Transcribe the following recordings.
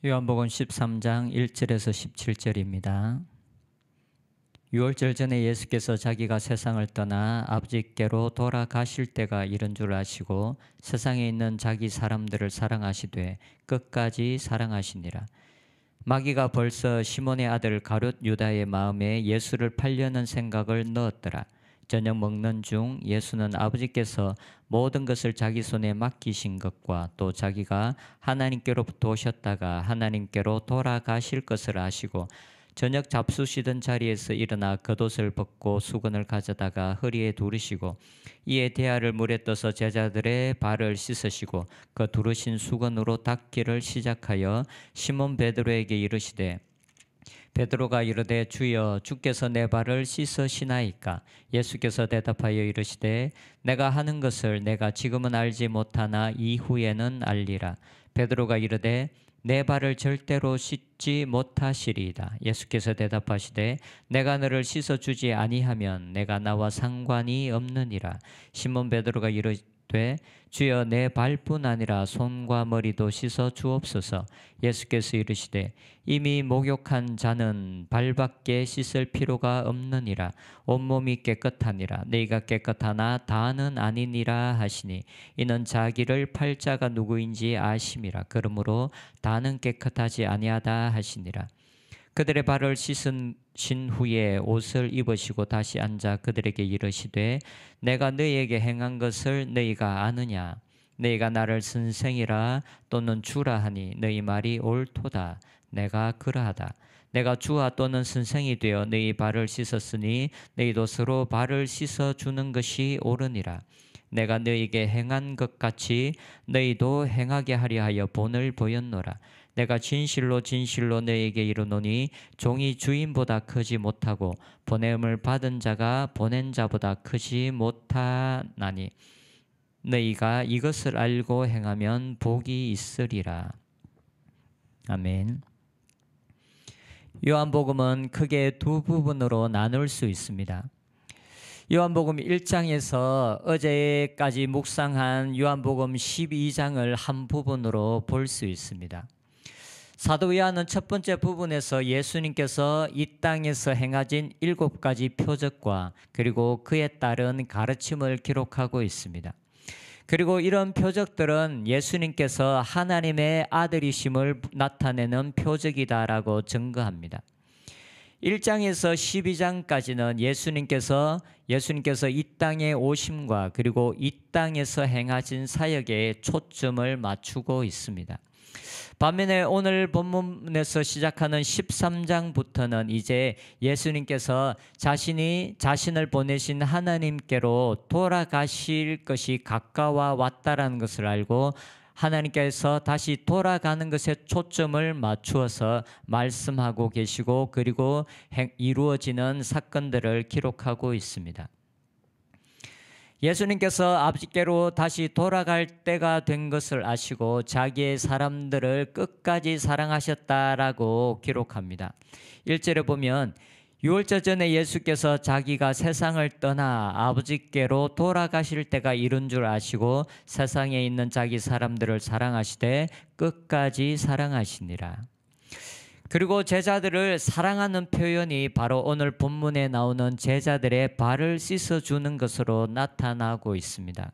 요한복음 13장 1절에서 17절입니다. 유월절 전에 예수께서 자기가 세상을 떠나 아버지께로 돌아가실 때가 이른 줄 아시고 세상에 있는 자기 사람들을 사랑하시되 끝까지 사랑하시니라. 마귀가 벌써 시몬의 아들 가룟 유다의 마음에 예수를 팔려는 생각을 넣었더라. 저녁 먹는 중 예수는 아버지께서 모든 것을 자기 손에 맡기신 것과 또 자기가 하나님께로부터 오셨다가 하나님께로 돌아가실 것을 아시고 저녁 잡수시던 자리에서 일어나 겉옷을 벗고 수건을 가져다가 허리에 두르시고 이에 대야를 물에 떠서 제자들의 발을 씻으시고 그 두르신 수건으로 닦기를 시작하여 시몬 베드로에게 이르시되 베드로가 이르되 주여 주께서 내 발을 씻으시나이까? 예수께서 대답하여 이르시되 내가 하는 것을 내가 지금은 알지 못하나 이후에는 알리라. 베드로가 이르되 내 발을 절대로 씻지 못하시리이다. 예수께서 대답하시되 내가 너를 씻어주지 아니하면 내가 나와 상관이 없느니라. 시몬 베드로가 이르되 주여 내 발뿐 아니라 손과 머리도 씻어 주옵소서. 예수께서 이르시되 이미 목욕한 자는 발밖에 씻을 필요가 없느니라. 온몸이 깨끗하니라. 너희가 깨끗하나 다는 아니니라 하시니 이는 자기를 팔 자가 누구인지 아심이라. 그러므로 다는 깨끗하지 아니하다 하시니라. 그들의 발을 씻으신 후에 옷을 입으시고 다시 앉아 그들에게 이르시되 내가 너희에게 행한 것을 너희가 아느냐? 너희가 나를 선생이라 또는 주라 하니 너희 말이 옳도다. 내가 그러하다. 내가 주와 또는 선생이 되어 너희 발을 씻었으니 너희도 서로 발을 씻어주는 것이 옳으니라. 내가 너희에게 행한 것 같이 너희도 행하게 하려 하여 본을 보였노라. 내가 진실로 진실로 너희에게 이르노니 종이 주인보다 크지 못하고 보냄을 받은 자가 보낸 자보다 크지 못하나니 너희가 이것을 알고 행하면 복이 있으리라. 아멘. 요한복음은 크게 두 부분으로 나눌 수 있습니다. 요한복음 1장에서 어제까지 묵상한 요한복음 12장을 한 부분으로 볼 수 있습니다. 사도 요한은 첫 번째 부분에서 예수님께서 이 땅에서 행하신 7가지 표적과 그리고 그에 따른 가르침을 기록하고 있습니다. 그리고 이런 표적들은 예수님께서 하나님의 아들이심을 나타내는 표적이다라고 증거합니다. 1장에서 12장까지는 예수님께서 이 땅에 오심과 그리고 이 땅에서 행하신 사역에 초점을 맞추고 있습니다. 반면에 오늘 본문에서 시작하는 13장부터는 이제 예수님께서 자신을 보내신 하나님께로 돌아가실 것이 가까워 왔다라는 것을 알고 하나님께서 다시 돌아가는 것에 초점을 맞추어서 말씀하고 계시고 그리고 이루어지는 사건들을 기록하고 있습니다. 예수님께서 아버지께로 다시 돌아갈 때가 된 것을 아시고 자기의 사람들을 끝까지 사랑하셨다라고 기록합니다. 1절에 보면 유월절 전에 예수께서 자기가 세상을 떠나 아버지께로 돌아가실 때가 이른 줄 아시고 세상에 있는 자기 사람들을 사랑하시되 끝까지 사랑하시니라. 그리고 제자들을 사랑하는 표현이 바로 오늘 본문에 나오는 제자들의 발을 씻어주는 것으로 나타나고 있습니다.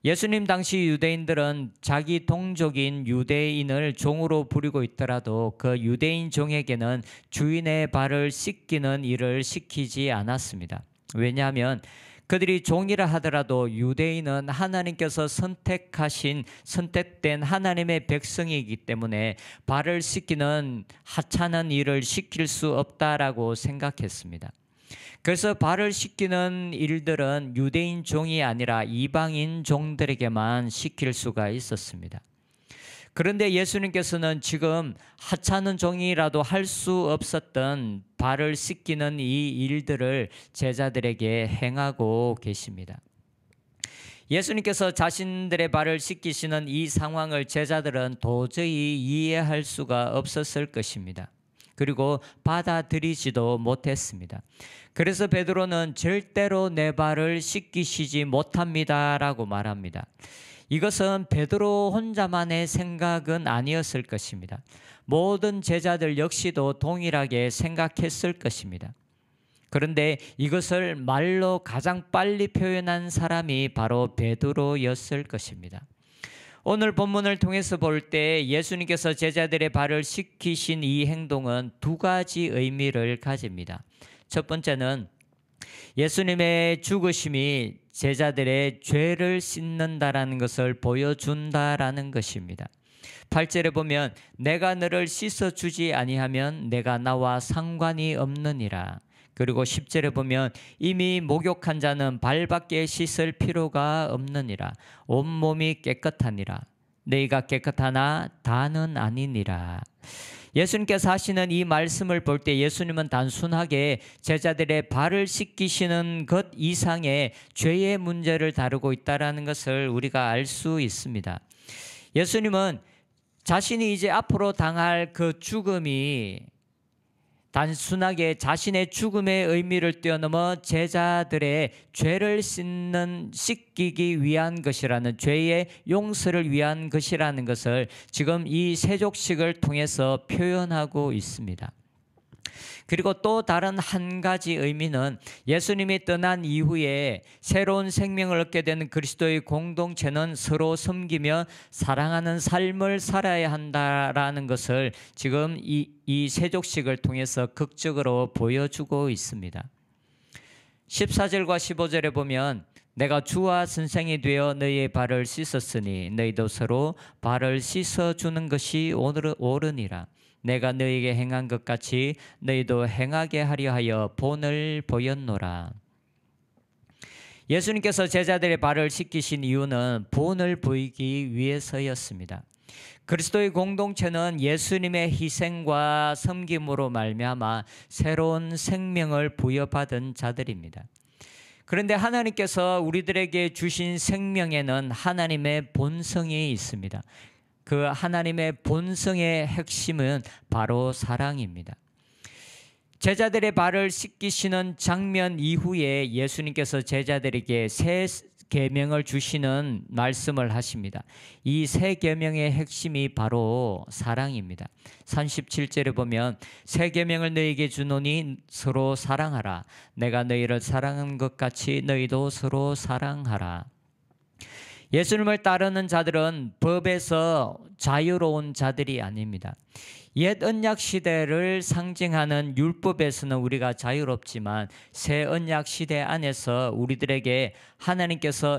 예수님 당시 유대인들은 자기 동족인 유대인을 종으로 부리고 있더라도 그 유대인 종에게는 주인의 발을 씻기는 일을 시키지 않았습니다. 왜냐하면 그들이 종이라 하더라도 유대인은 하나님께서 선택된 하나님의 백성이기 때문에 발을 씻기는 하찮은 일을 시킬 수 없다라고 생각했습니다. 그래서 발을 씻기는 일들은 유대인 종이 아니라 이방인 종들에게만 시킬 수가 있었습니다. 그런데 예수님께서는 지금 하찮은 종이라도 할 수 없었던 발을 씻기는 이 일들을 제자들에게 행하고 계십니다. 예수님께서 자신들의 발을 씻기시는 이 상황을 제자들은 도저히 이해할 수가 없었을 것입니다. 그리고 받아들이지도 못했습니다. 그래서 베드로는 절대로 내 발을 씻기시지 못합니다라고 말합니다. 이것은 베드로 혼자만의 생각은 아니었을 것입니다. 모든 제자들 역시도 동일하게 생각했을 것입니다. 그런데 이것을 말로 가장 빨리 표현한 사람이 바로 베드로였을 것입니다. 오늘 본문을 통해서 볼 때 예수님께서 제자들의 발을 씻기신 이 행동은 두 가지 의미를 가집니다. 첫 번째는 예수님의 죽으심이 제자들의 죄를 씻는다라는 것을 보여준다라는 것입니다. 8절에 보면 내가 너를 씻어주지 아니하면 내가 나와 상관이 없느니라. 그리고 10절에 보면 이미 목욕한 자는 발밖에 씻을 필요가 없느니라. 온몸이 깨끗하니라. 너희가 깨끗하나 다는 아니니라. 예수님께서 하시는 이 말씀을 볼 때 예수님은 단순하게 제자들의 발을 씻기시는 것 이상의 죄의 문제를 다루고 있다는 것을 우리가 알 수 있습니다. 예수님은 자신이 이제 앞으로 당할 그 죽음이 단순하게 자신의 죽음의 의미를 뛰어넘어 제자들의 죄를 씻기기 위한 것이라는, 죄의 용서를 위한 것이라는 것을 지금 이 세족식을 통해서 표현하고 있습니다. 그리고 또 다른 한 가지 의미는 예수님이 떠난 이후에 새로운 생명을 얻게 되는 그리스도의 공동체는 서로 섬기며 사랑하는 삶을 살아야 한다라는 것을 지금 이 세족식을 통해서 극적으로 보여주고 있습니다. 14절과 15절에 보면 내가 주와 선생이 되어 너희의 발을 씻었으니 너희도 서로 발을 씻어주는 것이 옳으니라. 내가 너희에게 행한 것 같이 너희도 행하게 하려 하여 본을 보였노라. 예수님께서 제자들의 발을 씻기신 이유는 본을 보이기 위해서였습니다. 그리스도의 공동체는 예수님의 희생과 섬김으로 말미암아 새로운 생명을 부여받은 자들입니다. 그런데 하나님께서 우리들에게 주신 생명에는 하나님의 본성이 있습니다. 그 하나님의 본성의 핵심은 바로 사랑입니다. 제자들의 발을 씻기시는 장면 이후에 예수님께서 제자들에게 새 계명을 주시는 말씀을 하십니다. 이 새 계명의 핵심이 바로 사랑입니다. 37절에 보면 새 계명을 너희에게 주노니 서로 사랑하라. 내가 너희를 사랑한 것 같이 너희도 서로 사랑하라. 예수님을 따르는 자들은 법에서 자유로운 자들이 아닙니다. 옛 언약 시대를 상징하는 율법에서는 우리가 자유롭지만 새 언약 시대 안에서 우리들에게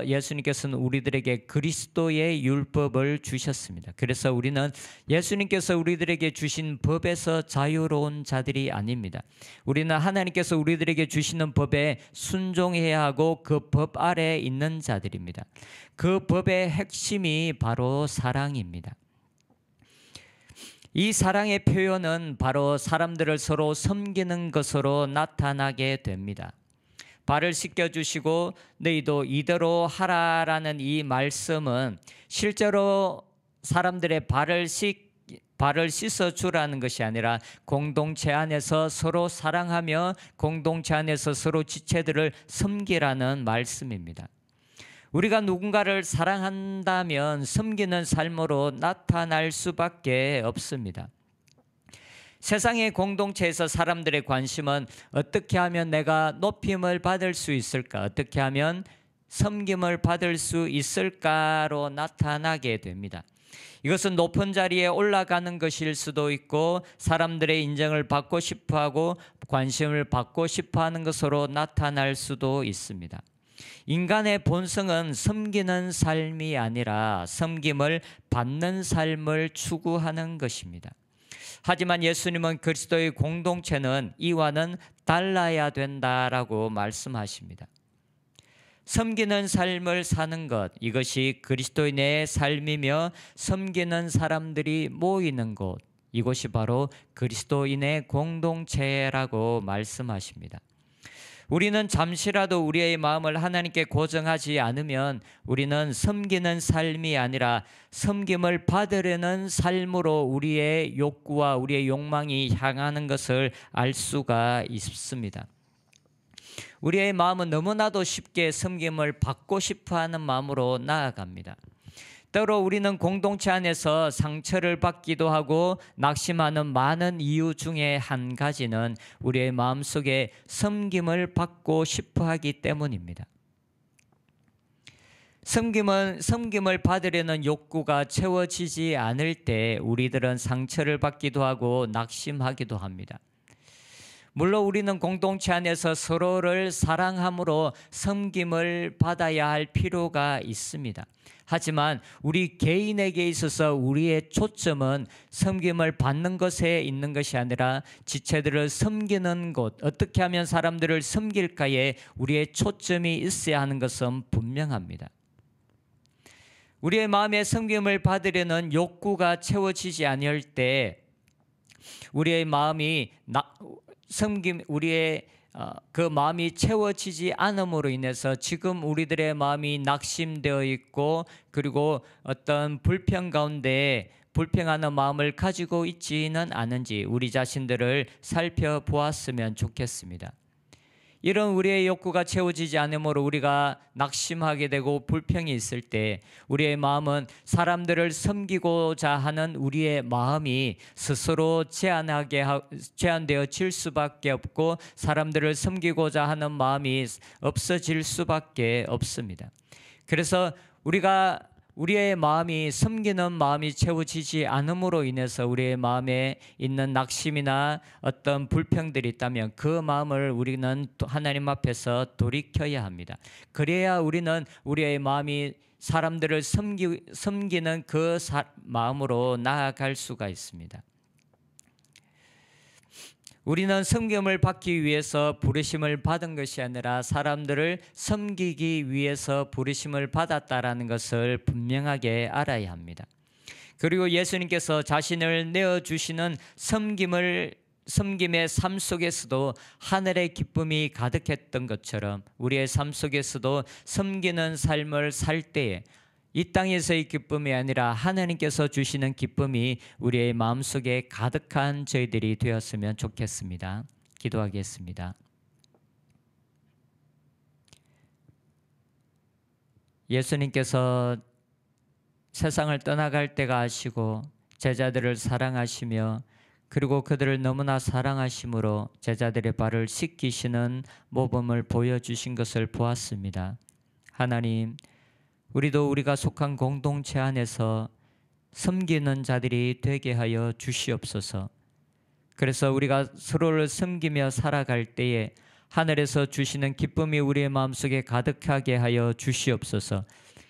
예수님께서는 우리들에게 그리스도의 율법을 주셨습니다. 그래서 우리는 예수님께서 우리들에게 주신 법에서 자유로운 자들이 아닙니다. 우리는 하나님께서 우리들에게 주시는 법에 순종해야 하고 그 법 아래에 있는 자들입니다. 그 법의 핵심이 바로 사랑입니다. 이 사랑의 표현은 바로 사람들을 서로 섬기는 것으로 나타나게 됩니다. 발을 씻겨주시고 너희도 이대로 하라라는 이 말씀은 실제로 사람들의 발을 씻어주라는 것이 아니라 공동체 안에서 서로 사랑하며 공동체 안에서 서로 지체들을 섬기라는 말씀입니다. 우리가 누군가를 사랑한다면 섬기는 삶으로 나타날 수밖에 없습니다. 세상의 공동체에서 사람들의 관심은 어떻게 하면 내가 높임을 받을 수 있을까? 어떻게 하면 섬김을 받을 수 있을까로 나타나게 됩니다. 이것은 높은 자리에 올라가는 것일 수도 있고 사람들의 인정을 받고 싶어하고 관심을 받고 싶어하는 것으로 나타날 수도 있습니다. 인간의 본성은 섬기는 삶이 아니라 섬김을 받는 삶을 추구하는 것입니다. 하지만 예수님은 그리스도의 공동체는 이와는 달라야 된다라고 말씀하십니다. 섬기는 삶을 사는 것, 이것이 그리스도인의 삶이며 섬기는 사람들이 모이는 곳, 이곳이 바로 그리스도인의 공동체라고 말씀하십니다. 우리는 잠시라도 우리의 마음을 하나님께 고정하지 않으면 우리는 섬기는 삶이 아니라 섬김을 받으려는 삶으로 우리의 욕구와 우리의 욕망이 향하는 것을 알 수가 있습니다. 우리의 마음은 너무나도 쉽게 섬김을 받고 싶어하는 마음으로 나아갑니다. 때로 우리는 공동체 안에서 상처를 받기도 하고 낙심하는 많은 이유 중에 한 가지는 우리의 마음속에 섬김을 받고 싶어 하기 때문입니다. 섬김을 받으려는 욕구가 채워지지 않을 때 우리들은 상처를 받기도 하고 낙심하기도 합니다. 물론 우리는 공동체 안에서 서로를 사랑함으로 섬김을 받아야 할 필요가 있습니다. 하지만 우리 개인에게 있어서 우리의 초점은 섬김을 받는 것에 있는 것이 아니라 지체들을 섬기는 것, 어떻게 하면 사람들을 섬길까에 우리의 초점이 있어야 하는 것은 분명합니다. 우리의 마음에 섬김을 받으려는 욕구가 채워지지 않을 때 우리의 마음이 그 마음이 채워지지 않음으로 인해서 지금 우리들의 마음이 낙심되어 있고 그리고 어떤 불평 가운데 불평하는 마음을 가지고 있지는 않은지 우리 자신들을 살펴보았으면 좋겠습니다. 이런 우리의 욕구가 채워지지 않으므로 우리가 낙심하게 되고 불평이 있을 때 우리의 마음은 사람들을 섬기고자 하는 우리의 마음이 스스로 제한되어질 수밖에 없고 사람들을 섬기고자 하는 마음이 없어질 수밖에 없습니다. 그래서 우리의 마음이 섬기는 마음이 채워지지 않음으로 인해서 우리의 마음에 있는 낙심이나 어떤 불평들이 있다면 그 마음을 우리는 하나님 앞에서 돌이켜야 합니다. 그래야 우리는 우리의 마음이 사람들을 섬기는 그 마음으로 나아갈 수가 있습니다. 우리는 섬김을 받기 위해서 부르심을 받은 것이 아니라 사람들을 섬기기 위해서 부르심을 받았다라는 것을 분명하게 알아야 합니다. 그리고 예수님께서 자신을 내어주시는 섬김의 삶 속에서도 하늘의 기쁨이 가득했던 것처럼 우리의 삶 속에서도 섬기는 삶을 살 때에 이 땅에서의 기쁨이 아니라 하나님께서 주시는 기쁨이 우리의 마음속에 가득한 저희들이 되었으면 좋겠습니다. 기도하겠습니다. 예수님께서 세상을 떠나갈 때가 아시고 제자들을 사랑하시며 그리고 그들을 너무나 사랑하심으로 제자들의 발을 씻기시는 모범을 보여주신 것을 보았습니다. 하나님, 우리도 우리가 속한 공동체 안에서 섬기는 자들이 되게 하여 주시옵소서. 그래서 우리가 서로를 섬기며 살아갈 때에 하늘에서 주시는 기쁨이 우리의 마음속에 가득하게 하여 주시옵소서.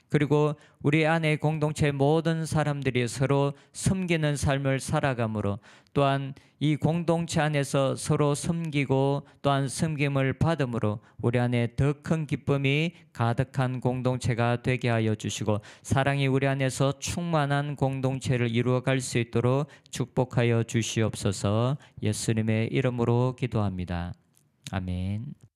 그리고 우리 안에 공동체의 모든 사람들이 서로 섬기는 삶을 살아가므로 또한 이 공동체 안에서 서로 섬기고 또한 섬김을 받음으로 우리 안에 더 큰 기쁨이 가득한 공동체가 되게 하여 주시고 사랑이 우리 안에서 충만한 공동체를 이루어갈 수 있도록 축복하여 주시옵소서. 예수님의 이름으로 기도합니다. 아멘.